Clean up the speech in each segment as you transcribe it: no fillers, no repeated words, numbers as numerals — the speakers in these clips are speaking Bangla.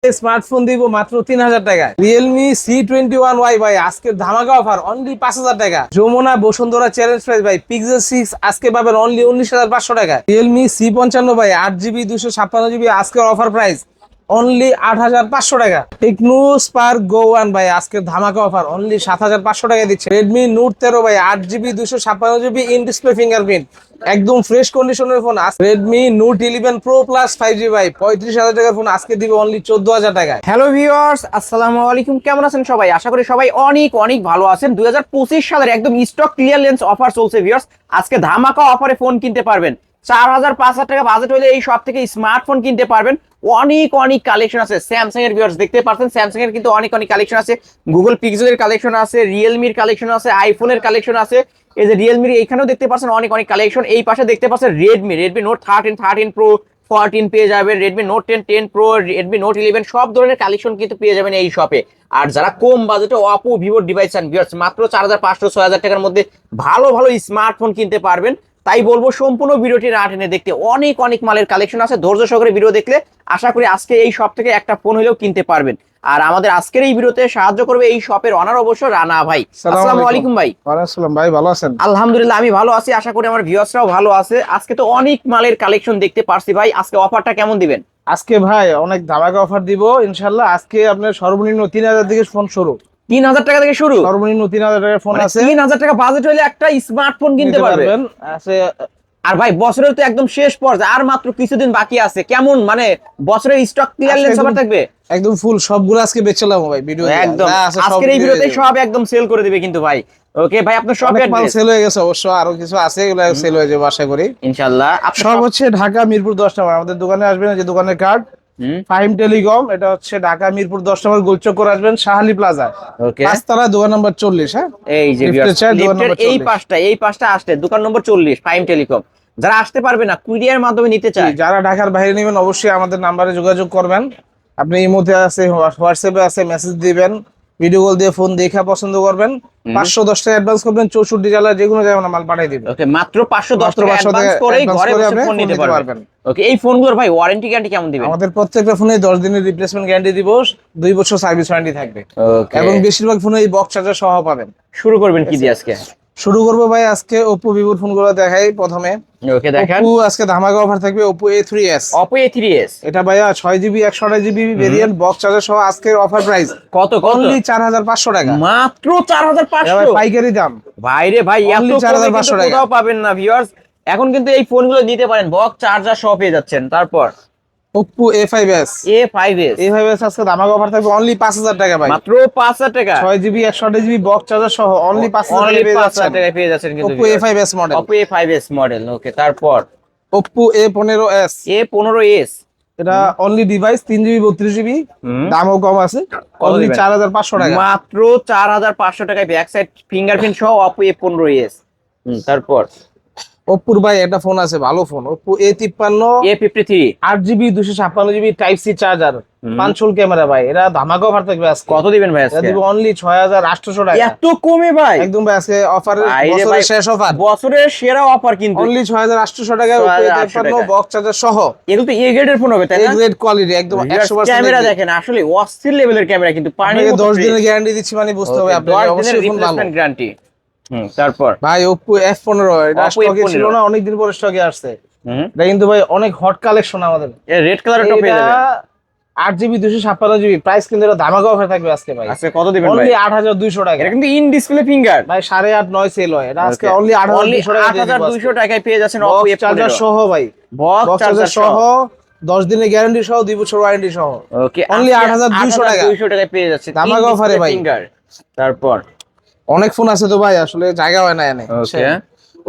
স্মার্টফোন দিব মাত্র 3000 টাকায়। রিয়েলমি C21Y ভাই আজকের ধামাকা অফার অনলি 5000 টাকা। যমুনা বসুন্ধরা চ্যালেঞ্জ প্রাইস ভাই পিক্সেল 6 আজকে পাবেন অনলি 19500 টাকা। রিয়েলমি C55 ভাই 8GB 256GB আজকের অফার প্রাইস অনলি 8500 টাকা। টেকনো স্পার্ক গো 1 ভাই আজকের ধামাকা অফার অনলি 7500 টাকা দিচ্ছে। রেডমি নোট 13 ভাই 8GB 256GB in display fingerprint একদম ফ্রেশ কন্ডিশনের phone. Redmi note 11 pro plus 5G ভাই 35000 টাকার ফোন আজকে দিবে অনলি 14000 টাকায়। হ্যালো ভিউয়ার্স, আসসালামু আলাইকুম। কেমন আছেন সবাই? আশা করি সবাই অনেক অনেক ভালো আছেন। 2025 সালের একদম স্টক ক্লিয়ারেন্স অফার চলছে ভিউয়ার্স। আজকে ধামাকা অফারে ফোন কিনতে পারবেন। 4000-5000 টাকা বাজেট হলে এই সব থেকে স্মার্টফোন কিনতে পারবেন। অনেক অনেক কালেকশন আছে স্যামসাং এর ভিউয়ার্স, দেখতে পাচ্ছেন স্যামসাং এর কিন্তু অনেক অনেক কালেকশন আছে। গুগল পিক্সেলের কালেকশন আছে, রিয়েলমির কালেকশন আছে, আইফোনের কালেকশন আছে। এই যে রিয়েলমির এইখানেও দেখতে পাচ্ছেন অনেক অনেক কালেকশন। এই পাশে দেখতে পাচ্ছেন রেডমি নোট 13 প্রো 14 পেয়ে যাবেন, Redmi note 10 pro, Redmi note 11 সব ধরনের কালেকশন কিন্তু পেয়ে যাবেন এই শপে। আর যারা কম বাজেটে অপো ভিভোর ডিভাইস চান ভিউয়ার্স, মাত্র 4500-6000 টাকার মধ্যে ভালো ভালো স্মার্টফোন কিনতে পারবেন। তাই বলবো সম্পূর্ণ ভিডিওটি না টেনে দেখতে। অনেক অনেক মালের কালেকশন আছে, ধৈর্য সহকারে ভিডিও দেখলে আশা করি আজকে এই শপ থেকে একটা ফোন হলেও কিনতে পারবেন। আর আমাদের আজকের এই ভিডিওতে সাহায্য করবে এই শপের অনার অবশ্য রানা ভাই। আসসালামু আলাইকুম ভাই। ওয়ালাইকুম আসসালাম ভাই, ভালো আছেন? আলহামদুলিল্লাহ আমি ভালো আছি, আশা করি আমার ভিউয়ার্সরাও ভালো আছে। আজকে তো অনেক মালের কালেকশন দেখতে পারছি ভাই, আজকে অফারটা কেমন দিবেন? আজকে ভাই অনেক ধামাকা অফার দিব ইনশাআল্লাহ। আজকে আপনার সর্বনিম্ন 3000 থেকে ফোন শুরু। 3000 টাকা থেকে শুরু, সর্বনিম্ন 3000 টাকার ফোন আছে। 3000 টাকা বাজেট হলে একটা স্মার্টফোন কিনতে পারবেন। আছে। আর ভাই বছরের তো একদম শেষ পর্যায়ে, আর মাত্র কিছুদিন বাকি আছে। কেমন মানে বছরের স্টক ক্লিয়ারেন্স অফার থাকবে? একদম ফুল সবগুলো আজকে বেচলাম ভাই ভিডিও একদম আজকের এই ভিডিওতে সব একদম সেল করে দিবে কিন্তু ভাই। ওকে ভাই, আপনার শপ অ্যাড্রেস? সেল হয়ে গেছে অবশ্য, আরো কিছু আছে, এগুলো সেল হয়ে যাবে আশা করি ইনশাআল্লাহ। সব হচ্ছে ঢাকা মিরপুর 10 নম্বর। আমাদের দোকানে আসবেন, যে দোকানের কার্ড ফাহিম টেলিকম, এটা হচ্ছে ঢাকা মিরপুর 10 নম্বর গোলচক্কর আসবেন শাহালি প্লাজা, ওকে পাঁচতলা দোকান নম্বর 40। হ্যাঁ, এই যে লিফটের এই পাশটা আসলে দোকান নম্বর 40 ফাহিম টেলিকম। যারা আসতে পারবে না, কুরিয়ার মাধ্যমে নিতে চায়, যারা ঢাকার বাইরে নেবেন অবশ্যই আমাদের নাম্বারে যোগাযোগ করবেন। আপনি ইমোতে আছে, হোয়াটসঅ্যাপে আছে, মেসেজ দিবেন, ভিডিও কল দিয়ে ফোন দেখা পছন্দ করবেন। 510 টাকা অ্যাডভান্স করবেন, 64 জেলা যে কোনো জায়গায় মাল পাঠিয়ে দিবেন। ওকে, মাত্র 510 টাকা অ্যাডভান্স করেই ঘরে বসে ফোন নিতে পারবেন। ওকে, এই ফোনগুলোর ভাই ওয়ারেন্টি গ্যারান্টি কেমন দিবেন? আমাদের প্রত্যেকটা ফোনে 10 দিনের রিপ্লেসমেন্ট গ্যারান্টি দিব, 2 বছর সার্ভিস ওয়ারেন্টি থাকবে। এবং বেশিরভাগ ফোনে এই বক্স চার্জার সহ পাবেন। শুরু করবেন কি দিয়ে আজকে? শুরু করবো ভাই আজকে Oppo Vivo ফোনগুলো দেখাই প্রথমে। ওকে দেখান। Oppo আজকে ধামাকা অফার থাকবে Oppo A3s। Oppo A3s এটা ভাইয়া 6GB 128GB variant, box charger সহ আজকের অফার প্রাইস কত? অনলি 4500 টাকা। মাত্র 4500 পাইকারি দাম ভাই রে ভাই, এত 4500 টাকা কোথাও পাবেন না ভিউয়ার্স। এখন কিন্তু এই ফোনগুলো নিতে পারেন, বক্স চার্জার সহ পেয়ে যাচ্ছেন। তারপর Oppo A5s আজকে ধামাকা অফার থাকবে অনলি 5000 টাকা ভাই, মাত্র 5000 টাকা। 6GB 128GB বক্স চার্জার সহ অনলি 5000 টাকায় পেয়ে যাচ্ছেন কিন্তু Oppo A5s model. Oppo A5s model. Okay, তারপর Oppo A15s এটা অনলি ডিভাইস 3GB 32GB, দামও কম আছে, অনলি 4500 টাকা। মাত্র 4500 টাকায় ব্যাক সাইড ফিঙ্গারপ্রিন্ট সহ Oppo A15s। তারপর Oppo ভাই একটা ফোন আছে ভালো phone, Oppo A53 8GB 256GB type C charger, পাঁচশোল ক্যামেরা ভাই। এটা ধামাকা অফার থাকবে আজকে। কত দিবেন ভাই আজকে? দিব অনলি 6800 টাকা। এত কমে ভাই? একদম ভাই আজকে অফারের বছরের শেষ অফার, বছরের সেরা অফার কিন্তু অনলি 6800 টাকায় Oppo A53 বক্স চার্জার সহ। এগুলো তো এ গ্রেডের ফোন হবে তাই না? এ গ্রেড কোয়ালিটি একদম 100%। ক্যামেরা দেখেন, আসলে অস্থির লেভেলের ক্যামেরা কিন্তু। পানি 10 দিনের গ্যারান্টি দিচ্ছি, মানে বুঝতে হবে আপনি অবশ্যই ফোন ভালো। গ্যারান্টি। তারপর ভাই Oppo F15 এটা স্টকে ছিল না, অনেক দিন পরে স্টকে আসছে। এটা কিন্তু ভাই অনেক হট কালেকশন আমাদের। এই রেড কালারটা পেয়ে যাবেন 8GB 256GB প্রাইস, কিন্তু এটা ধামাকা অফার থাকবে আজকে ভাই। আজকে কত দিবেন ভাই? অনলি 8200 টাকা। এটা কিন্তু ইন ডিসপ্লে ফিঙ্গার ভাই 8.5 9 সেল হয়, এটা আজকে অনলি 8200 টাকায় পেয়ে যাচ্ছেন Oppo F15 চার্জার সহ ভাই, বক্স চার্জার সহ 10 দিনের গ্যারান্টি সহ 2 বছর ওয়ারেন্টি সহ। ওকে, অনলি 8200 টাকা। 8200 টাকায় পেয়ে যাচ্ছে ধামাকা অফারে ভাই। তারপর অনেক ফোন আছে তো ভাই, আসলে জায়গা হয় না এনে। ওকে,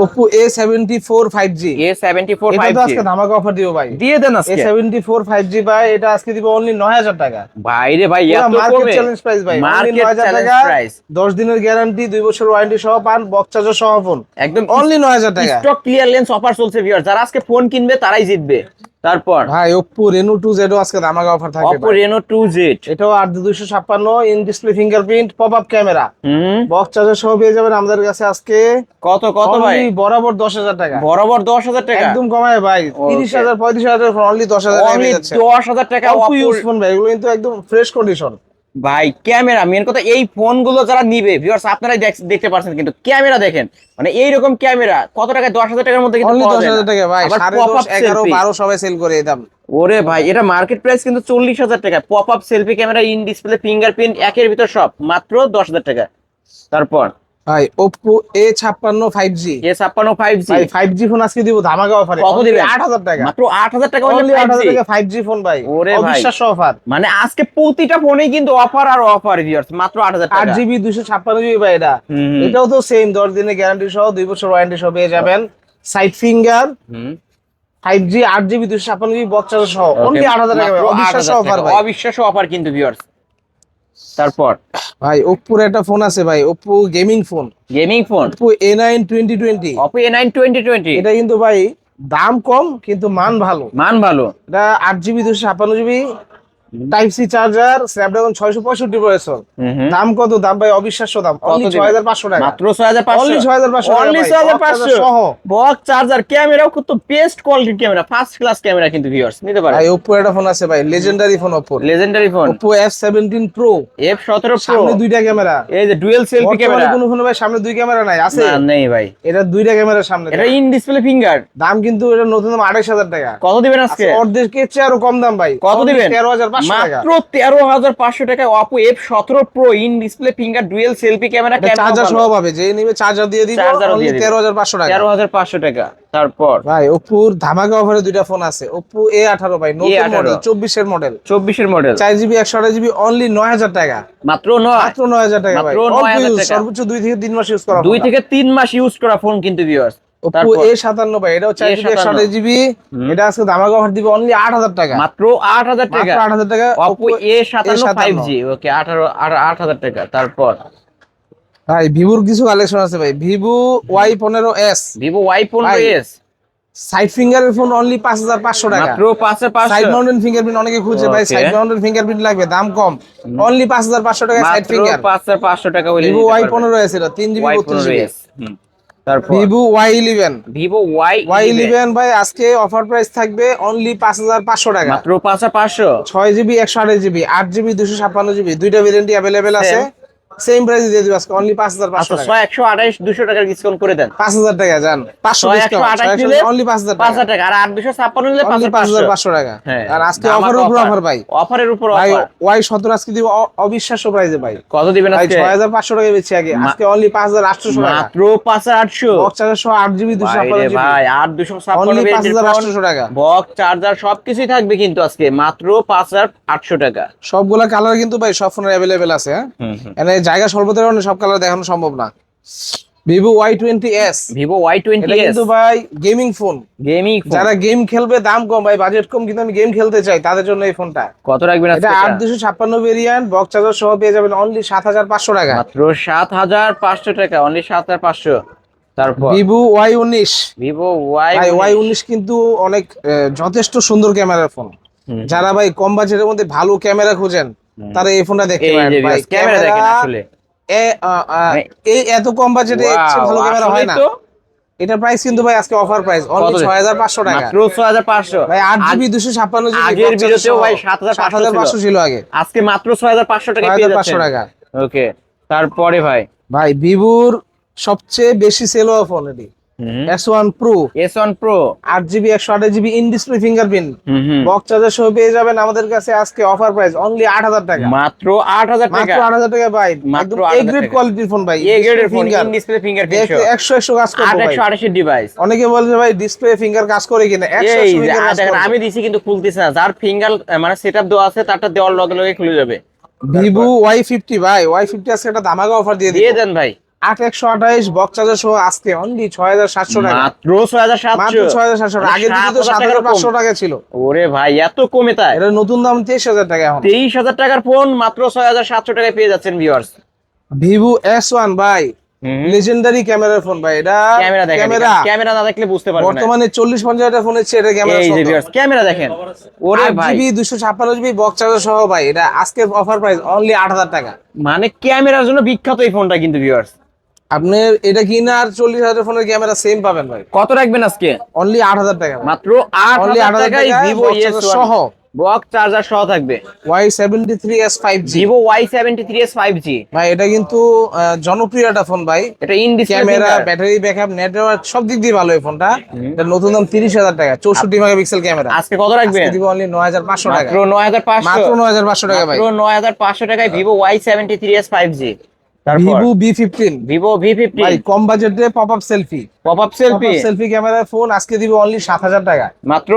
Oppo A74 5G এটা তো আজকে ধামাকা অফার দিব ভাই, দিয়ে দেন আজকে। A74 5G ভাই, এটা আজকে দিব অনলি 9000 টাকা। ভাই রে ভাই, এত মার্কেট কমে? চ্যালেঞ্জ প্রাইস ভাই, মার্কেট 9000 চ্যালেঞ্জ টাকা, প্রাইস, 10 দিনের গ্যারান্টি 2 বছর ওয়ারেন্টি সহ পান, বক্স চার্জার সহ ফোন একদম অনলি 9000 টাকা। স্টক ক্লিয়ারেন্স অফার চলছে ভিউয়ার, যারা আজকে ফোন কিনবে তারাই জিতবে। তারপর ভাই Oppo Reno 2Z আজকে ধামাকা অফার থাকবে Oppo ভাই। Reno 2Z। এটাও 8256 in display fingerprint pop up camera hmm, box charger সহ পেয়ে যাবেন আমাদের কাছে আজকে কত কত ভাই? only বরাবর 10,000 টাকা। বরাবর 10,000 টাকা, একদম কমায় ভাই, Okay. 30,000 35,000 অনলি 10,000 টাকা অনলি পেয়ে যাচ্ছে। 10,000 টাকা অল্প Oppo। ইউজ ফোন ভাই, এগুলো কিন্তু একদম ফ্রেশ কন্ডিশন। ভাই ক্যামেরা মেন কথা, এই ফোনগুলো যারা নিবে ভিউয়ার্স আপনারাই দেখতে পারছেন, কিন্তু ক্যামেরা দেখেন, মানে এইরকম ক্যামেরা কত টাকায়? 10,000 টাকার মধ্যে কিন্তু অনলি পাওয়া যায় 10,000 না। টাকা ভাই, আবার 10.5 pop-up 11 selfie। 12 সবাই সেল করে এই দাম। ওরে ভাই, এটা মার্কেট প্রাইস কিন্তু 40,000 টাকা। Pop up selfie camera, in display fingerprint, একের ভিতর সব, মাত্র 10,000 টাকা। তারপর ভাই Oppo A56 5G A56 5G ভাই 5G ফোন আজকে দিব ধামাকা অফারে। কত দিবেন? 8,000 টাকা, মাত্র 8,000 টাকা হলে অনলি 8,000 5G। টাকা 5G ফোন ভাই, ওরে ভাই। অবিশ্বাস্য অফার। মানে আজকে প্রতিটা ফোনেই কিন্তু অফার আর অফার ভিউয়ার্স, মাত্র 8,000 টাকা। 8GB 256GB ভাই এটা। হুম। এটাও তো সেম 10 দিনের গ্যারান্টি সহ 2 বছর ওয়ারেন্টি সহ পেয়ে যাবেন। সাইড ফিঙ্গার হুম, 5G 8GB 256GB box charger সহ অনলি 8,000 টাকা ভাই, মাত্র অবিশ্বাস্য 8,000 অফার টাকা। ভাই। অবিশ্বাস্য অফার কিন্তু ভিউয়ার্স। তারপর ভাই Oppo এর একটা ফোন আছে ভাই, Oppo gaming phone, gaming phone Oppo A9 2020। Oppo A9 2020। এটা কিন্তু ভাই দাম কম কিন্তু মান ভালো। মান ভালো। এটা 8GB 256GB type C charger, Snapdragon 665 processor. হুম হুম। দাম কত? দাম ভাই অবিশ্বাস্য দাম, কত অনলি দিবেন? 6,500 টাকা। মাত্র 6,500। অনলি 6,500 টাকা অনলি ভাই, 6,500 সহ। বক্স চার্জার, ক্যামেরাও কত বেস্ট কোয়ালিটির ক্যামেরা, ফার্স্ট ক্লাস ক্যামেরা কিন্তু ভিউয়ার্স নিতে পারে। ভাই Oppo একটা ফোন আছে ভাই, legendary phone Oppo, legendary phone Oppo F17 Pro। F17 Pro। সামনে দুইটা ক্যামেরা, এই যে ডুয়াল সেলফি বর্তমানে ক্যামেরা। কোনো ফোনে ভাই সামনে দুই ক্যামেরা নাই, আছে? না, নেই ভাই। এটা দুইটা ক্যামেরা সামনে। এটা ইন ডিসপ্লে ফিঙ্গার। দাম কিন্তু এটা নতুন দাম 28,000 টাকা। কত দিবেন আজকে? অর্ধেকের চেয়ে আরো কম দাম ভাই। কত দিবেন? 13,500 টাকা। মাত্র 13,500 টাকা Oppo F17 Pro in display finger dual selfie camera. এটা চার্জার সহ পাবে, যে নিবে চার্জার দিয়ে দিব, চার্জারও অনলি দিয়ে দিবে। 13,500 টাকা। 13,500 টাকা। তারপর ভাই Oppo ধামাকা অফারে দুইটা ফোন আছে, Oppo A18 ভাই, নতুন A18 মডেল, 24 এর মডেল, 24 এর মডেল, 4GB 128GB অনলি 9,000 টাকা। মাত্র 9। মাত্র 9,000 টাকা ভাই, মাত্র অল্প 9,000 ইউজ, টাকা। সর্বোচ্চ 2 থেকে 3 মাস ইউজ করা। 2 থেকে 3 মাস ইউজ করা ফোন কিন্তু ভিউয়ার্স। Oppo তারপর A57 ভাই, এটাও 4GB 128GB। এটা আজকে ধামাকা অফার দিবে অনলি 8,000 টাকা। মাত্র 8,000 টাকা। মাত্র 8,000 টাকা Oppo A57 5G। ওকে, 8,000 টাকা। তারপর ভাই ভিভোর কিছু কালেকশন আছে ভাই, Vivo Y15s, Vivo Y15s side ফিঙ্গারের ফোন অনলি 5,500 টাকা। মাত্র 5,500। সাইড মাউন্টেন ফিঙ্গারপ্রিন্ট অনেকে খুঁজছে ভাই, Okay. সাইড মাউন্টেন ফিঙ্গারপ্রিন্ট লাগবে, দাম কম, অনলি 5,500 টাকা সাইড মাত্র ফিঙ্গার। 5,500 টাকা হইলে Vivo নিতে পারবেন। Y15s এটা 3GB 32GB। Y15s। তারপর Vivo Y11, Vivo Y11 Y11 ভাই আজকে অফার প্রাইস থাকবে অনলি 5,500 টাকা। মাত্র 5,500। 6GB 128GB 8GB 256GB দুইটা ভেরিয়েন্টই अवेलेबल আছে, সেম প্রাইসে দিয়ে দিব আজকে অনলি 5,500 আচ্ছা, টাকা। 128 200 টাকার ডিসকাউন্ট করে দেন। 5,000 টাকা জান, 500 ডিসকাউন্ট, 128 নিলে অনলি 5,000 টাকা, 5,000 টাকা, আর 8,256 নিলে অনলি 5,500। 5,500 টাকা। হ্যাঁ, আর আজকে অফারের উপর অফার ভাই, অফারের উপর ভাই অফার। Y17 আজকে দিব অবিশ্বাস্য প্রাইসে ভাই। কত দিবেন ভাই আজকে? 6,500 টাকা বেচছি আগে, আজকে অনলি 5,800 টাকা। মাত্র 5,800। বক্স চার্জার সহ 8GB ভাই 256GB ভাই, 8,256 অনলি 5,800 টাকা। বক্স চার্জার সবকিছুই থাকবে কিন্তু আজকে মাত্র 5,800 টাকা। সবগুলা কালার কিন্তু ভাই সব ফোনের अवेलेबल আছে, হ্যাঁ। এখানে জায়গা স্বল্পতার কারণে সব কালার দেখানো সম্ভব না। Vivo Y20s, Vivo এটা Y20s কিন্তু ভাই গেমিং ফোন, গেমিং ফোন। যারা গেম খেলবে, দাম কম ভাই, বাজেট কম কিন্তু আমি গেম খেলতে চাই, তাদের জন্য এই ফোনটা। কত রাখবেন আজকে? এটা 8,256 ভেরিয়েন্ট, বক্স চার্জার সহ পেয়ে যাবেন অনলি 7,500 টাকা। মাত্র 7,500 টাকা, অনলি 7,500। তারপর Vivo Y19, Vivo ভাই Y19 কিন্তু অনেক যথেষ্ট সুন্দর ক্যামেরার ফোন। যারা ভাই কম বাজেটের মধ্যে ভালো ক্যামেরা খোঁজেন, তারা এই ফোনটা দেখতে এই পারেন যে ভাই। ক্যামেরা দেখেন আসলে। এই এত কম বাজেটে ভালো ক্যামেরা হয় না। এটার প্রাইস কিন্তু ভাই আজকে অফার প্রাইস অনলি 6,500 টাকা। মাত্র 6,500। ভাই 8GB 256GB আগের ভিডিওতেও ভাই 7,500 ছিল আগে, আজকে মাত্র 6,500 টাকা পেয়ে 6,500 যাচ্ছেন। টাকা। ওকে, তারপরে ভাই ভাই ভিভোর সবচেয়ে বেশি সেল হওয়া ফোন এটি, S1 Pro, S1 Pro 8GB 128GB in display fingerprint, box charger সহ পেয়ে যাবেন আমাদের কাছে আজকে অফার প্রাইস অনলি 8,000 টাকা। মাত্র 8,000 টাকা। মাত্র 8,000 টাকা ভাই, মাত্র একদম 8,000 এ গ্রেড টাকা। কোয়ালিটির ফোন ভাই, এই গ্রেডের ফোন, ইন ডিসপ্লে ফিঙ্গারপ্রিন্ট দেখতে 100 কাজ করবে ভাই। 828 ডিভাইস। অনেকে বলে যে ভাই ডিসপ্লে ফিঙ্গার কাজ করে কিনা, 100 এই যে ফিঙ্গার কাজ দেখেন, করবে। আমি দিছি কিন্তু খুলতেছে না। যার ফিঙ্গার মানে সেটআপ দেওয়া আছে তারটা দেওয়ার লগে লগে খুলে যাবে। Vivo Y50 ভাই, Y50 আজকে একটা ধামাকা অফার দিয়ে দিয়ে দিই, দেন ভাই। 8,128 বক্স চার্জার সহ আজকে অনলি 6,700 টাকা। মাত্র 6,700। মাত্র 6,700 টাকা, আগের দিকে তো 7,000 টাকার 7,500 টাকা ছিল। ওরে ভাই, এত কমে তাই? এটা নতুন দাম 23,000 টাকা এখন। 23,000 টাকার ফোন মাত্র 6,700 টাকায় পেয়ে যাচ্ছেন ভিউয়ার্স। Vivo S1 ভাই, লেজেন্ডারি ক্যামেরার ফোন ভাই, এটা ক্যামেরা দেখেন, ক্যামেরা ক্যামেরা না দেখলে বুঝতে পারবেন না। বর্তমানে 40-50 হাজার ফোনের চেয়ে এটা ক্যামেরা এই যে সুন্দর। ভিউয়ার্স ক্যামেরা দেখেন, ওরে ভাই 8GB 256GB বক্স চার্জার সহ ভাই, এটা আজকের অফার প্রাইস অনলি 8000 টাকা। মানে ক্যামেরার জন্য বিখ্যাত এই ফোনটা কিন্তু ভিউয়ার্স। আপনি এটা কিনা আর 40,000 ফোনের ক্যামেরা সেম পাবেন ভাই, কত রাখবেন আজকে? অনলি 8000 টাকা, মাত্র অনলি 8000 8000 টাকায় টাকা ভিভো বক্স চার্জার সহ বক্স চার্জার সহ থাকবে Y73s 5G। Vivo Y73s 5G। ভাই এটা কিন্তু জনপ্রিয় একটা ফোন ভাই, এটা in display camera, battery backup, network সব দিক দিয়ে ভালো এই ফোনটা। এটা নতুন দাম 30,000 টাকা, 64 মেগাপিক্সেল ক্যামেরা। আজকে কত রাখবেন? আজকে দিব অনলি 9500 টাকা, মাত্র 9500, মাত্র 9500 টাকা ভাই। মাত্র 9500 টাকায় ভিভো Y73s 5G। তারপর ভিভো V15, ভিভো V15 ভাই কম বাজেটে popup selfie, popup selfie selfie ক্যামেরার ফোন আজকে দিব অনলি 7000 টাকা, মাত্র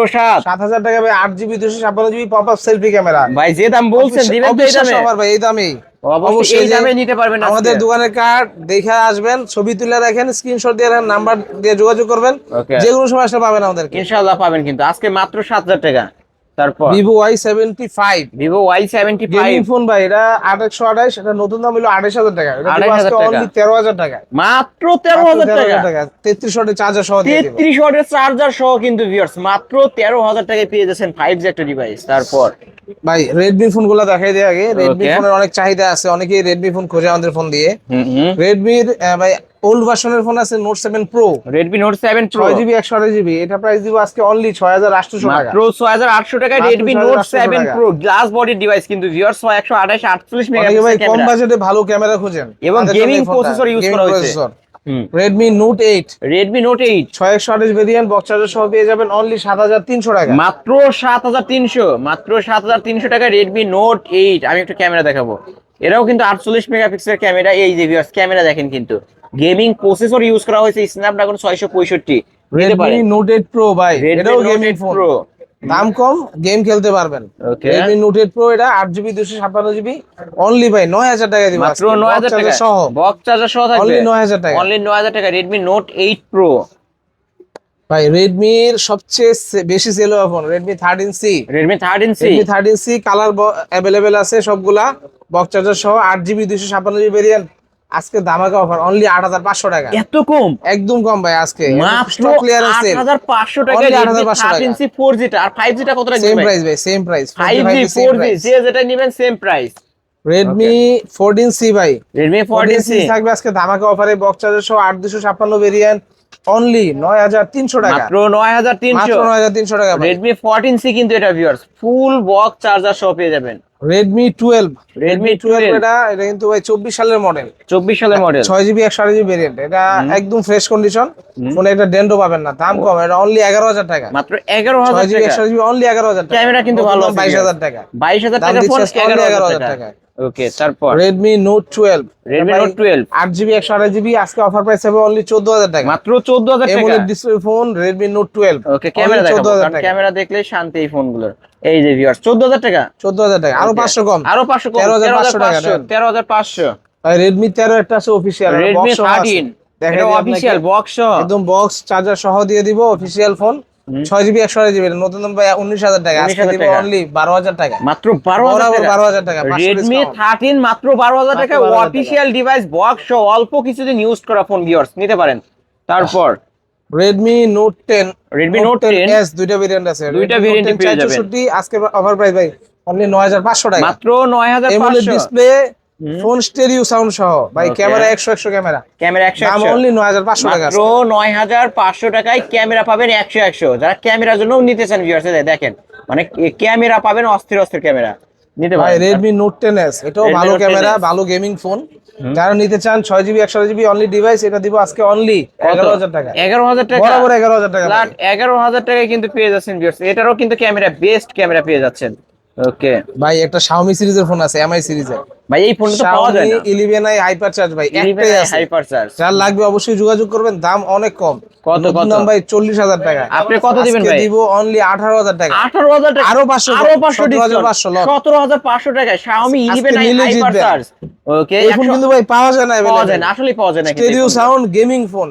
7000 টাকা ভাই। 8GB 256GB popup selfie camera, ভাই যে দাম বলছেন দিবেন তো এই দামে? ভাই এই দামেই অবশ্যই এই যে দামে নিতে পারবেন আজকে। আমাদের দোকানের কার্ড দেখে আসবেন, ছবি তুলে রাখেন, স্ক্রিনশট দিয়ে রাখেন, নাম্বার দিয়ে যোগাযোগ করবেন, Okay. যে কোনো সময় আসলে পাবেন আমাদেরকে। ইনশাআল্লাহ পাবেন কিন্তু আজকে মাত্র 7000 টাকা। তারপর Vivo Y75 Vivo Y75 gaming phone ভাই, এটা 828, এটা নতুন দাম হলো 28000 টাকা, এটা দিব 28,000 আজকে টাকা। অনলি 13000 টাকা, মাত্র 13000 টাকা। 33 ওয়াটের চার্জার সহ দিয়ে দিব। 33 ওয়াটের চার্জার সহ কিন্তু ভিউয়ার্স মাত্র 13000 টাকায় পেয়ে যাচ্ছেন 5G একটা ডিভাইস। তারপর ভাই রেডমি ফোন গুলো দেখাই দিয়ে আগে, রেডমি Okay. ফোনের অনেক চাহিদা আছে, অনেকেই রেডমি ফোন খোঁজে আমাদের ফোন দিয়ে। রেডমির ভাই ওল্ড ভার্সনের ফোন আছে note 7 pro, Redmi Note 7 Pro 6GB 128GB, এটা প্রাইস দিব আজকে অনলি 6800 টাকা, মাত্র 6800 টাকায় মাত্র Redmi Note 6800 7 টাকা। Pro গ্লাস বডি ডিভাইস কিন্তু ভিউয়ার্স 128 48 অনেকে ভাই মেগাপিক্সেল কম ক্যামেরা বাজেটে ভালো ক্যামেরা খোঁজেন এবং তাদের জন্য গেমিং এই ফোনটা। প্রসেসর ইউজ Gaming করা হয়েছে। processor। Redmi Note 8 Redmi Note 8 6128 variant box charger সহ পেয়ে যাবেন অনলি 7300 টাকা। মাত্র 7300, মাত্র 7300 টাকা Redmi Note 8। আমি একটু ক্যামেরা দেখাবো, এটাও কিন্তু 48 মেগাপিক্সেলের ক্যামেরা। এই যে ভিউয়ার্স ক্যামেরা দেখেন, কিন্তু গেমিং প্রসেসর ইউজ করা হয়েছে স্ন্যাপড্রাগন 665 নিতে পারেন। Redmi Note 8 Pro ভাই, Redmi এটাও Note গেমিং 8 ফোন, Pro দাম কম, গেম খেলতে পারবেন। Okay. Redmi Note 8 Pro এটা 8GB 256GB অনলি ভাই 9000 টাকা দিব মাত্র আজকে, 9000 box টাকা charger সহ বক্স চার্জার সহ থাকবে অনলি 9000 টাকা। অনলি 9000 টাকা Redmi Note 8 Pro। ভাই রেডমির সবচেয়ে বেশি সেল হওয়া phone Redmi 13C, Redmi 13C Redmi 13C colour available আছে সবগুলা, বক্স চার্জার সহ 8GB 256GB ভেরিয়েন্ট, আজকে ধামাকা অফার অনলি 8500 টাকা, এত কম? একদম কম ভাই আজকে, মাত্র স্টক ক্লিয়ারেন্স সেল, 8500 টাকা Only Redmi 8500 টাকা। 13C 4G টা। আর 5G টা কত রাখবেন সেম ভাই? প্রাইস ভাই, সেম প্রাইস, 5G 4G যে যেটা নেবেন সেম প্রাইস। Redmi 14C ভাই, Redmi 14C থাকবে আজকে ধামাকা অফারে, বক্স চার্জার সহ 8256 ভেরিয়েন্ট অনলি 9300 টাকা, মাত্র 9300 মাত্র 9300 টাকা ভাই। Redmi 14C কিন্তু এটা ভিউয়ার্স ফুল বক্স চার্জার সহ পেয়ে যাবেন। Redmi 12, Redmi 12 এটা কিন্তু ভাই 24 সালের মডেল, 24 সালের মডেল 6GB 128GB ভেরিয়েন্ট, এটা একদম ফ্রেশ কন্ডিশন, ফোনে একটা ডেন্টও পাবেন না, দাম কম, এটা অনলি 11000 টাকা, মাত্র 11000 6GB টাকা। 128GB অনলি 11000 টাকা, ক্যামেরা কিন্তু ভালো আছে 22000 টাকা, 22000 দাম টাকার ফোন দিচ্ছে আজকে only 11000 টাকা। টাকা। ওকে, তারপর Redmi Note 12, Redmi Note 12 8GB 128GB আজকে অফার প্রাইস হবে অনলি 14000 টাকা, মাত্র 14000 টাকা। AMOLED display phone Redmi Note 12, ওকে, ক্যামেরা দেখাবো 14000 কারণ টাকা, ক্যামেরা দেখলে শান্তি এই ফোনগুলোর। এই যে ভিউয়ার্স 14000 টাকা, 14000 টাকা, আরো Okay. 500 কম, আরো 500 কম, 13500 টাকা 13500 ভাই। Redmi 13 একটা আছে অফিশিয়াল, Redmi 13 এটা অফিশিয়াল বক্স সহ একদম বক্স চার্জার সহ দিয়ে দিব, অফিশিয়াল ফোন, 6GB 128GB, নতুন দাম ভাই 19000 টাকা, আজকে 19,000 দিব টাকা। অনলি 12000 টাকা, মাত্র 12000 বরাবর টাকা 12000 টাকা, 500 Redmi discount। 13 মাত্র 12000 টাকা, মাত্র 12000 অফিশিয়াল ডিভাইস বক্স সহ অল্প কিছুদিন ইউজ করা ফোন ভিউয়ার্স নিতে পারেন। তারপর Redmi Note 10, Redmi Note 10 S দুইটা ভেরিয়েন্ট আছে, দুইটা Redmi Note variant 10 পেয়ে যাবেন। 464, আজকে অফার প্রাইস ভাই অনলি 9500 টাকা, মাত্র AMOLED 9500 display, phone stereo sound সহ ভাই, Okay. ক্যামেরা 100 ক্যামেরা, ক্যামেরা 100 দাম অনলি 9500 টাকা মাত্র 9500 টাকায় ক্যামেরা পাবেন 100 যারা ক্যামেরার জন্য নিতে চান ভিউয়ার্স দেখেন, মানে ক্যামেরা পাবেন অস্থির অস্থির ক্যামেরা নিতে ভাই। পারেন। Redmi Note 10s এটাও Redmi ভালো Note ক্যামেরা, 10s ভালো গেমিং ফোন, যারা নিতে চান 6GB 128GB অনলি ডিভাইস, এটা দিব আজকে অনলি 11000 টাকা, 11000 টাকা, বরাবর 11000 টাকা ফ্ল্যাট 11000 টাকায় কিন্তু পেয়ে যাচ্ছেন ভিউয়ার্স। এটারও কিন্তু ক্যামেরা বেস্ট ক্যামেরা পেয়ে যাচ্ছেন। ওকে ভাই। একটা Xiaomi সিরিজের ফোন আছে, MI সিরিজের, ভাই এই ফোনটা তো পাওয়া যায় না, 11i হাইপার চার্জ ভাই, একটাই আছে, হাইপার চার্জ। যার লাগবে অবশ্যই যোগাযোগ করবেন, দাম অনেক কম, কত, নতুন কত? দাম ভাই 40000 টাকা, আপনি কত দিবেন আজকে ভাই? দিব অনলি 18000 টাকা, 18000 টাকা, আরো 500 আরো 500 17500 লস। 17500 টাকায় Xiaomi আজকে 11i নিলে হাইপার জিতবেন। চার্জ। ওকে, এই ফোন কিন্তু ভাই পাওয়া যায় না, পাওয়া যায় না, আসলে পাওয়া যায় না কিন্তু এই স্টেরিও ফোনগুলো। Sound gaming phone,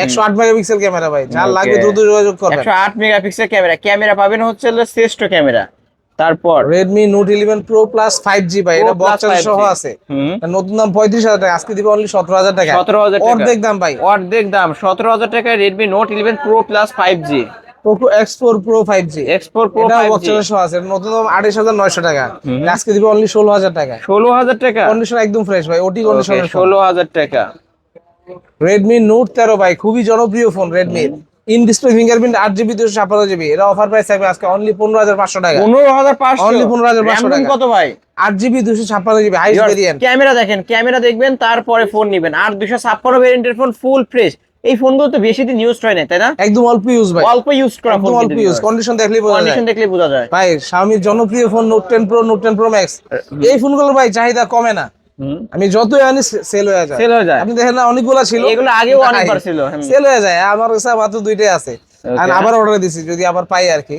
108 megapixel camera ভাই, যার Okay. লাগবে দ্রুত যোগাযোগ করবেন। 108 মেগাপিক্সেল ক্যামেরা, ক্যামেরা পাবেন হচ্ছে শ্রেষ্ঠ ক্যামেরা। তারপর Redmi note 11 pro plus 5G ভাই, এটা বক্স চার্জার সহ আছে। এটা নতুন দাম 35,000 টাকা, আজকে দিব অনলি 17,000 টাকা। 17,000 টাকা, অর্ধেক দাম ভাই, অর্ধেক দাম। 17,000 টাকায় Redmi note 11 pro plus 5G, Poco X4 Pro 5G, X4 Pro এটা 5G, বক্স চার্জার সহ আছে। এটা নতুন দাম 28,900 টাকা, আজকে দিব অনলি 16,000 টাকা। 16,000 টাকা, কন্ডিশন একদম ফ্রেশ ভাই, ওটি কন্ডিশনের ফোন। 16,000 টাকা। রেডমি নোট 13 ভাই, খুবই জনপ্রিয় ফোন রেডমির। In display fingerprint 8GB 256GB, এটা অফার প্রাইস থাকবে আজকে অনলি 15,500 টাকা। 15,500, অনলি 15,500 টাকা। কত ভাই? 8GB 256GB highest variant. Camera দেখেন, ক্যামেরা দেখবেন তারপরে ফোন নেবেন। আর 256 ভেরিয়েন্টের ফোন ফুল ফ্রেশ। এই ফোনগুলো তো বেশি দিন ইউজ হয় না, তাই না? একদম অল্প ইউজ ভাই, অল্প ইউজ করা ফোন, একদম অল্প ইউজ, কন্ডিশন দেখলেই বোঝা যায়। কন্ডিশন দেখলেই বোঝা যায় ভাই Xiaomi জনপ্রিয় phone note 10 pro, note 10 pro max, এই ফোনগুলো ভাই চাহিদা কমে না। আমি যতই আনি সেল হয়ে যায়, সেল হয়ে যায়। আপনি দেখেন না অনেকগুলো ছিল, এগুলো আগেও অনেকবার ছিল, সেল হয়ে যায়। আমার কাছে মাত্র দুইটাই আছে, আর আবার অর্ডার দিছি যদি আবার পাই আর কি।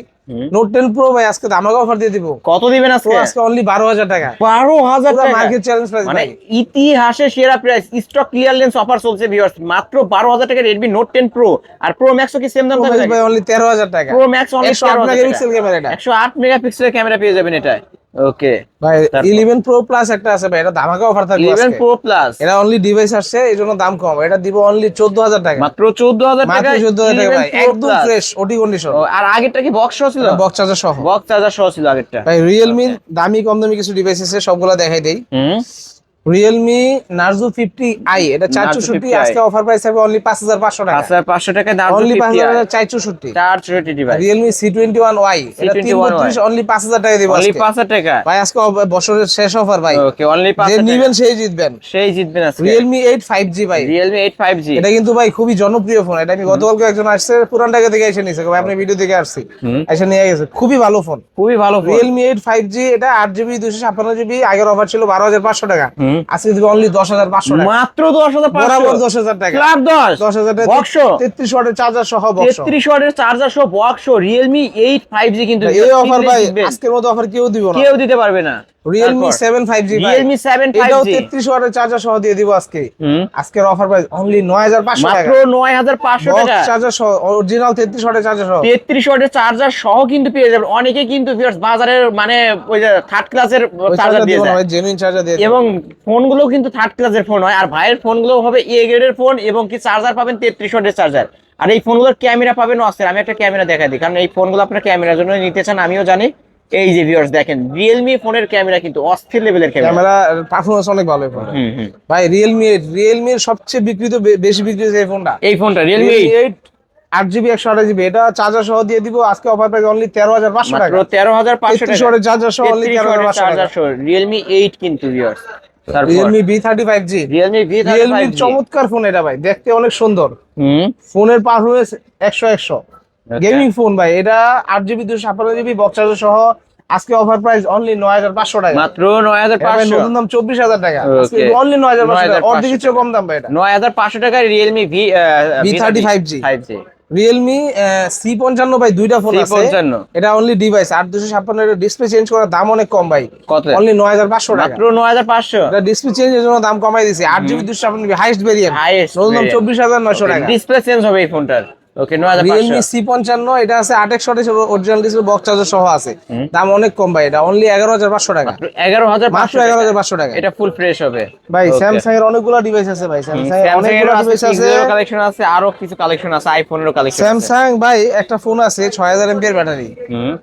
নোট 10 প্রো ভাই আজকে ধামাকা অফার দিয়ে দিব। কত দিবেন আজকে? আজকে অনলি 12,000 টাকা। 12,000 পুরো টাকা মার্কেট চ্যালেঞ্জ প্রাইস মানে ভাই, ইতিহাসে সেরা প্রাইস। স্টক ক্লিয়ারেন্স অফার চলছে ভিউয়ার্স, মাত্র 12,000 টাকা রেডমি নোট 10 প্রো। আর প্রো ম্যাক্সও কি সেম দাম থাকবে? ভাই অনলি 13,000 টাকা। Pro max only 108 megapixel camera, এটা 108 মেগাপিক্সেলের ক্যামেরা পেয়ে যাবেন এটা। ওকে ভাই 11 প্রো প্লাস একটা আছে ভাই, এটা ধামাকা অফার থাকবে 11 আজকে। প্রো প্লাস, এটা অনলি ডিভাইস আসছে এইজন্য দাম কম, এটা দিব অনলি 14,000 টাকা। মাত্র 14,000 টাকা, মাত্র 14,000 টাকা ভাই, একদম ফ্রেশ ওটি কন্ডিশন। আর আগেরটা কি বক্স সহ ছিল? বক্স চার্জার সহ, বক্স চার্জার সহ ছিল আগেরটা। ভাই রিয়েলমি দামি কম দামি কিছু ডিভাইস আছে, সবগুলা দেখাই দেই। রিয়েলমি নার্জো 50i, এটা 464, আজকে অফার প্রাইস থাকবে অনলি 5,500 টাকা। 5,500 টাকা দাম, অনলি 5,464। 464 ডিভাইস। রিয়েলমি C21y, এটা 332, অনলি 5,000 টাকা দিব অনলি আজকে। 5,000 টাকা ভাই আজকে বছরের শেষ অফার ভাই, ওকে অনলি যে 5,000 নিবেন সেই জিতবেন। সেই জিতবেন আজকে। রিয়েলমি 8 5G ভাই, Realme 8 5G, এটা কিন্তু ভাই খুবই জনপ্রিয় ফোন। এটা আমি গতকালকে একজন আসছে পুরান ঢাকা থেকে এসে নিছে, ভাই আপনি ভিডিও দেখে আসছি, এসে নিয়ে গেছে, খুবই ভালো ফোন, খুবই ভালো ফোন। রিয়েলমি 8 5G, এটা 8GB 256GB, আগের অফার ছিল 12,500 টাকা, আজকে দিব অনলি 10,500 টাকা। মাত্র 10,500, বরাবর 10,000 টাকা, ক্লাব 10,000 টাকা। বক্স 33 ওয়াটের চার্জার সহ বক্স, 33 ওয়াটের চার্জার সহ বক্স। Realme 8 5G কিন্তু এই অফার ভাই আজকের মতো অফার কেউ দিব না, কেউ দিতে পারবে না। রিয়েলমি 7 5G ভাই, Realme 7 এটাও 5G 33 ওয়াটের চার্জার সহ দিয়ে দিব আজকে। আজকের অফার প্রাইস অনলি 9,500 টাকা, মাত্র 9,500 বক্স টাকা। চার্জার সহ, অরিজিনাল 33 ওয়াটের চার্জার সহ। 33 ওয়াটের চার্জার সহ কিন্তু পেয়ে যাবেন। অনেকে কিন্তু ভিউয়ার্স বাজারের মানে ওই যে থার্ড ক্লাসের চার্জার দিয়ে যায়, জেনুইন চার্জার দিয়ে এবং ফোনগুলো কিন্তু থার্ড ক্লাসের ফোন হয়। আর ভাইয়ের ফোনগুলো হবে এ গ্রেডের ফোন, এবং কি চার্জার পাবেন 33 ওয়াটের চার্জার। আর এই ফোনগুলোর ক্যামেরা পাবেন অস্থির। আমি একটা ক্যামেরা দেখাই দিই, কারণ এই ফোনগুলো আপনার ক্যামেরার জন্য নিতে চান, আমিও জানি। এই যে ভিউয়ার্স দেখেন, রিয়েলমি ফোনের ক্যামেরা কিন্তু অস্থির লেভেলের ক্যামেরা পারফরম্যান্স অনেক ভালো ফোন ভাই। রিয়েলমির সবচেয়ে বিক্রিত বেশি বিক্রি হয়েছে এই ফোনটা রিয়েলমি 8 8GB 128GB, এটা চার্জার সহ দিয়ে দিব আজকে অফার প্রাইস অনলি 13,500 টাকা। 13,500 টাকা চার্জার সহ অনলি 13,500 টাকা। রিয়েলমি 8 কিন্তু ভিউয়ার্স। রিয়েলমি V35G, রিয়েলমি রিয়েলমির চমৎকার ফোন এটা ভাই, দেখতে অনেক সুন্দর, ফোনের পারফরম্যান্স 100 গেমিং ফোন ভাই। এটা 8GB 256GB বক্স চার্জার সহ, আজকে অফার প্রাইস অনলি 9,500 টাকা, মাত্র 9,500। নতুন দাম 24,000 টাকা, আজকে অনলি 9,500 টাকা, অর্ধেকের চেয়ে কম দাম ভাই। এটা 9,500 টাকা রিয়েলমি V35G। রিয়েলমি C55 ভাই, দুইটা ফোন আছে, এটা অনলি ডিভাইস 8256, এর ডিসপ্লে চেঞ্জ করার দাম অনেক কম ভাই, কত? অনলি 9,500 টাকা, মাত্র 9,500। এটা ডিসপ্লে চেঞ্জের জন্য দাম কমাই দিয়েছি, 8GB 256GB হাইস্ট ভেরিয়েন্ট, নতুন দাম 24,900 টাকা। ডিসপ্লে চেঞ্জ হবে এই ফোনটার, ওকে 9,500। রিয়েলমি C55, এটা আছে 8X original display box charger সহ আছে, দাম অনেক কম ভাই, এটা অনলি 11,500 টাকা, মাত্র 11,500 টাকা। এটা ফুল ফ্রেশ হবে ভাই। স্যামসাং এর অনেকগুলো ডিভাইস আছে ভাই, স্যামসাং এর অনেকগুলো ডিভাইস আছে, কালেকশন আছে, আরো কিছু কালেকশন আছে, আইফোনেরও কালেকশন আছে। স্যামসাং ভাই একটা ফোন আছে 6000 mAh battery,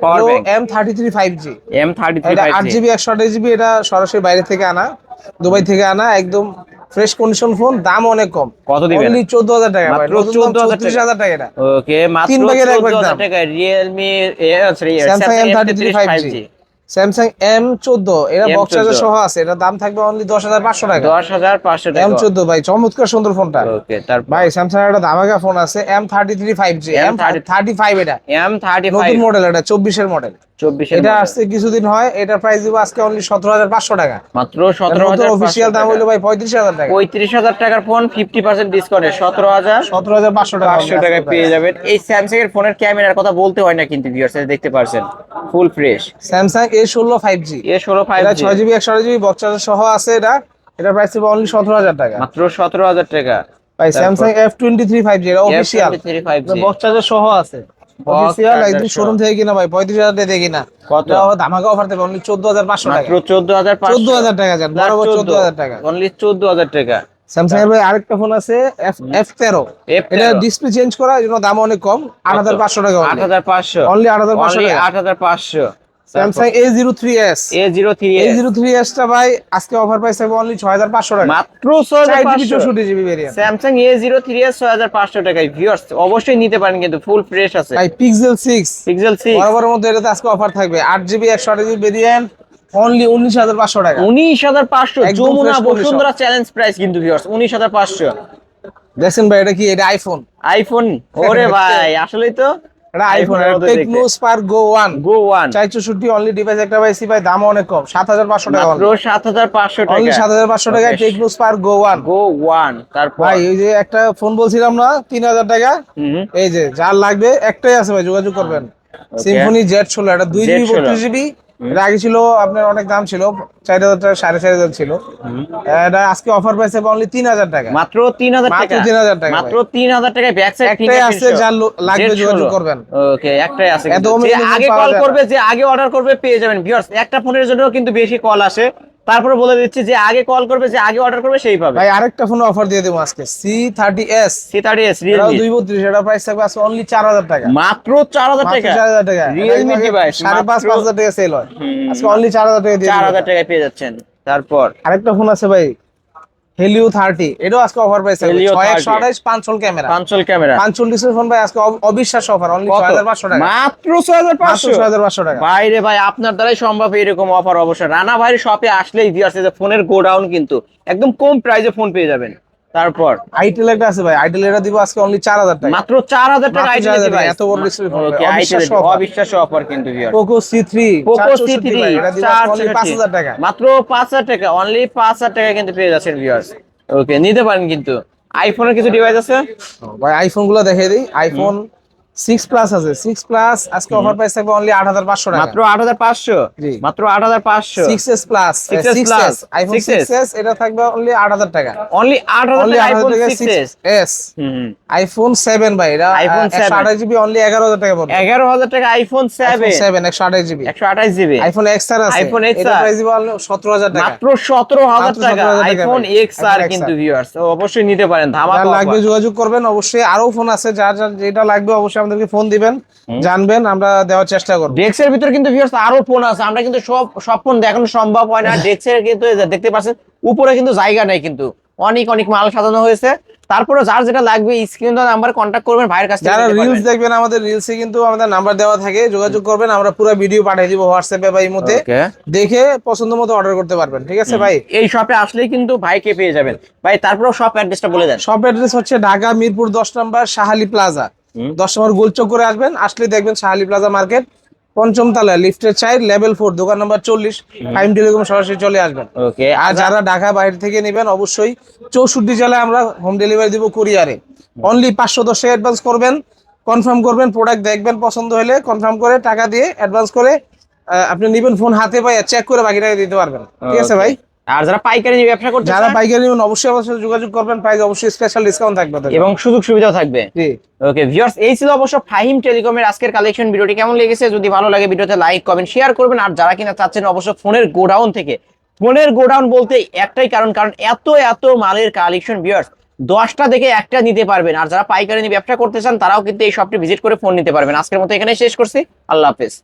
power bank M33 5G, M33 এটা 5G, 8GB 128GB, এটা সরাসরি বাইরে থেকে আনা, দুবাই থেকে আনা, একদম ফ্রেশ কন্ডিশন ফোন, দাম অনেক কম। কত দিবেন? অনলি 14,000 টাকা ভাই, মাত্র 14,000 টাকা এটা। ওকে মাত্র 14,000 টাকা Realme Samsung M33 5G, Samsung M14, এটা বক্স চার্জার সহ আছে, এটা দাম থাকবে অনলি 10,500 টাকা, 10,500 টাকা। M14 ভাই, চমৎকার সুন্দর ফোনটা। ওকে তারপর ভাই স্যামসাং এর একটা ধামাকা ফোন আছে M33 5G, M35, এটা M35 নতুন মডেল, এটা 24 এর মডেল, 24 এটা আসছে কিছুদিন হয়, এটার প্রাইস দিব আজকে অনলি 17,500 টাকা, মাত্র 17,500। অফিশিয়াল দাম হলো ভাই 35,000 টাকা, 35,000 টাকার ফোন 50% ডিসকাউন্টে 17,500 টাকা পেয়ে যাবেন। এই স্যামসাং এর ফোনের ক্যামেরার কথা বলতে হয় না কিন্তু ভিউয়ার্স, দেখতে পারছেন full fresh. Samsung A16 5G, A16 এটা 5G, 6GB 128GB box charger সহ আছে, এটা প্রাইস দিব অনলি 17,000 টাকা, মাত্র 17,000 টাকা। ভাই স্যামসাং F23 5G, এটা official F23 5G, box charger সহ আছে, অফিসিয়াল একদম শোরুম থেকে কিনা ভাই 35,000 টাকা দিয়ে কিনা। কত? এটাও ধামাকা অফার দেবে অনলি 14,500 টাকা। মাত্র 14,500 14,000 টাকা যান, বরাবর 14,000 টাকা। অনলি 14,000 টাকা। স্যামসাং এর ভাই আরেকটা ফোন আছে F13, এটা ডিসপ্লে চেঞ্জ করা, এর জন্য দাম অনেক কম, 8,500 টাকা। 8,500 অনলি 8,500 অনলি টাকা। 8,500। স্যামসাং A03s, A03s টা ভাই আজকে অফার প্রাইস থাকবে অনলি 6,500 টাকা। মাত্র 4GB 6,500 64GB variant. Samsung A03s 6,500 টাকায়। ভিউয়ার্স অবশ্যই নিতে পারেন, কিন্তু ফুল ফ্রেশ আছে। ভাই পিক্সেল 6, পিক্সেল 6 বরাবরের মধ্যে এটাতে আজকে অফার থাকবে 8GB 128GB ভেরিয়েন্ট অনলি 19,500 টাকা। 19,500 একদম Jamuna fresh condition। Bashundhara challenge price কিন্তু ভিউয়ার্স 19,500। দেখছেন ভাই এটা কি? এটা আইফোন। আইফোন? ওরে ভাই আসলেই তো এটা আইফোন, iPhone-এর মতো টেকনো দেখতে। স্পার্ক গো 1 গো 1 464 অনলি ডিভাইস একটা পাইছি ভাই, দাম অনেক কম, 7,500 টাকা। মাত্র 7,500 অনলি টাকা। 7,500 টাকায় Okay, টেকনো স্পার্ক গো 1। গো 1 তারপর ভাই ওই যে একটা ফোন বলছিলাম না 3,000 টাকা, হুম এই যে যার লাগবে একটাই আছে ভাই, যোগাযোগ করবেন। সিম্ফনি Z16, এটা 2GB Z16 32GB। এটা আগে ছিল আপনার অনেক দাম ছিল, 4,000 টাকা 4,500 ছিল। এটা আজকে অফার পাইছে অনলি 3,000 টাকা। মাত্র 3,000 মাত্র টাকা। 3,000 টাকা মাত্র 3,000 টাকায় ব্যাক সাইড একটাই আছে, যার লাগবে যোগাযোগ করবেন। ওকে, একটাই আছে এত কিন্তু। কমে যে কিন্তু আগে পাওয়া কল যায় না। করবে, যে আগে অর্ডার করবে পেয়ে যাবেন ভিউয়ার্স। একটা ফোনের জন্য কিন্তু বেশি কল আসে, তারপরে বলে দিচ্ছি যে আগে কল করবে, যে আগে অর্ডার করবে সেই পাবে। ভাই আরেকটা ফোন অফার দিয়ে দেবো আজকে, C30s, C30s এটাও Realme 232, এটা প্রাইস থাকবে আজকে অনলি 4,000 টাকা। মাত্র 4,000 মাত্র টাকা। 4,000 টাকা। Realme ডিভাইস 5,500 টাকা সেল হয়, আজকে অনলি 4,000 টাকা দিয়ে 4,000 দিবো। টাকায় পেয়ে যাচ্ছেন। তারপর আরেকটা ফোন আছে ভাই Helio 30, এটাও আজকে অফার প্রাইস থাকবে Helio 6,128 500 ক্যামেরা। পাঞ্চল ক্যামেরা 540 ফোন ভাই আজকে অবিশ্বাস্য অফার অনলি কত? 6,500 টাকা। মাত্র মাত্র 6,500। 6,500 টাকা। বাইরে ভাই আপনার দ্বারাই সম্ভব এরকম অফার। অবশ্যই রানা ভাইয়ের শপে আসলেই ভিউয়ার্স এই যে ফোনের গোডাউন, কিন্তু একদম কম প্রাইসে ফোন পেয়ে যাবেন। তারপর আইটেল একটা আছে ভাই, আইটেল এটা দিব আজকে অনলি 4,000 টাকা। মাত্র 4,000 টাকা মাত্র আইটেল 4,000 ডিভাইস। এত বড় ডিসপ্লে ফোন ভাই, ওকে, আইটেল অবিশ্বাস্য offer। অবিশ্বাস্য অফার কিন্তু viewers. Poco C3 Poco 464 C3 ভাই, এটা দিব অনলি 5,000 টাকা। মাত্র 5,000 টাকা, অনলি 5,000 টাকা কিন্তু পেয়ে যাচ্ছেন ভিউয়ার্স। ওকে, নিতে পারেন কিন্তু। আইফোনের কিছু ডিভাইস আছে। ভাই আইফোন গুলো দেখিয়ে দিই। আইফোন 6 প্লাস আছে, 6 প্লাস আজকে অফার প্রাইস থাকবে অনলি 8,500 টাকা। মাত্র 8,500। জি। মাত্র 8,500। 6s plus, 6s plus, iPhone 6s 6s এটা থাকবে অনলি 8,000 টাকা। অনলি 8,000 অনলি টাকা 8,000 আইফোন টাকা 6s। 6s। আইফোন 7 ভাই, এটা iPhone 7 128GB অনলি 11,000 টাকা পড়বে। 11,000 টাকা iPhone 7 128GB। 128 GB. IPhone XR আছে, iPhone XR এটা প্রাইস দিব অনলি 17,000 টাকা। মাত্র 17,000 মাত্র টাকা 17,000 টাকা আইফোন ভাই। XR iPhone কিন্তু XR। ভিউয়ার্স অবশ্যই নিতে পারেন, যার ধামাকা লাগবে offer। যোগাযোগ করবেন অবশ্যই। আরো ফোন আছে, যার যার যেটা লাগবে অবশ্যই আমাদেরকে ফোন দিবেন, জানবেন, আমরা দেওয়ার চেষ্টা করব। ডেক্সের ভিতর কিন্তু ভিউয়ার্স আরো ফোন আছে, আমরা কিন্তু সব ফোন দেখানো সম্ভব হয় না। ডেক্সের কিন্তু এই যে দেখতে পাচ্ছেন উপরে কিন্তু জায়গা নাই, কিন্তু অনেক অনেক মাল সাজানো হয়েছে। তারপরে যার যেটা লাগবে স্ক্রিন নাম্বারে কন্ট্যাক্ট করবেন, ভাইয়ের কাছ থেকে যারা নিতে রিলস পারবেন। দেখবেন আমাদের রিলসে কিন্তু আমাদের নাম্বার দেওয়া থাকে, যোগাযোগ করবেন, আমরা পুরো ভিডিও পাঠিয়ে দিব হোয়াটসঅ্যাপে বা ইমোতে, Okay. দেখে পছন্দ মতো অর্ডার করতে পারবেন। ঠিক আছে ভাই? এই শপে আসলেই কিন্তু ভাইকে পেয়ে যাবেন। ভাই তারপরেও শপ অ্যাড্রেসটা বলে দেন। শপ অ্যাড্রেস হচ্ছে ঢাকা মিরপুর 10 নম্বর শাহালি প্লাজা। 10 নম্বর গোলচক করে আসবেন, আসলে দেখবেন শাহালি প্লাজা মার্কেট, পঞ্চম তলা, লিফটের 4, লেভেল 4, দোকান নাম্বার 40, টাইম টেলিকম, সরাসরি চলে আসবেন। ওকে, আর যারা ঢাকা বাইরে থেকে নেবেন অবশ্যই 64 জেলায় আমরা হোম ডেলিভারি দিব কুরিয়ারে। অনলি 510 টাকা অ্যাডভান্স করবেন, কনফার্ম করবেন, প্রোডাক্ট দেখবেন, পছন্দ হলে কনফার্ম করে টাকা দিয়ে অ্যাডভান্স করে আপনি নেবেন, ফোন হাতে পাই চেক করে বাকি টাকা দিতে পারবেন। ঠিক আছে ভাই? আর যারা পাইকারি নিয়ে ব্যবসা করতে যারা চান পাইকারি নেবেন অবশ্যই আমার সাথে যোগাযোগ করবেন, প্রাইস অবশ্যই স্পেশাল ডিসকাউন্ট থাকবে তাদের। এবং সুযোগ সুবিধাও থাকবে। জি। ওকে ভিউয়ার্স, এই ছিল অবশ্য ফাহিম টেলিকমের আজকের কালেকশন। ভিডিওটি কেমন লেগেছে? যদি ভালো লাগে ভিডিওতে লাইক কমেন্ট শেয়ার করবেন। আর যারা কিনা চাচ্ছেন অবশ্য ফোনের গোডাউন থেকে, ফোনের গোডাউন বলতে একটাই কারণ এত এত মালের কালেকশন ভিউয়ার্স, 10টা দেখে একটা নিতে পারবেন। আর যারা পাইকারি নিয়ে ব্যবসা করতে চান তারাও কিন্তু এই শপটি ভিজিট করে ফোন নিতে পারবেন। আজকের মতো এখানে শেষ করছি, আল্লাহ হাফেজ।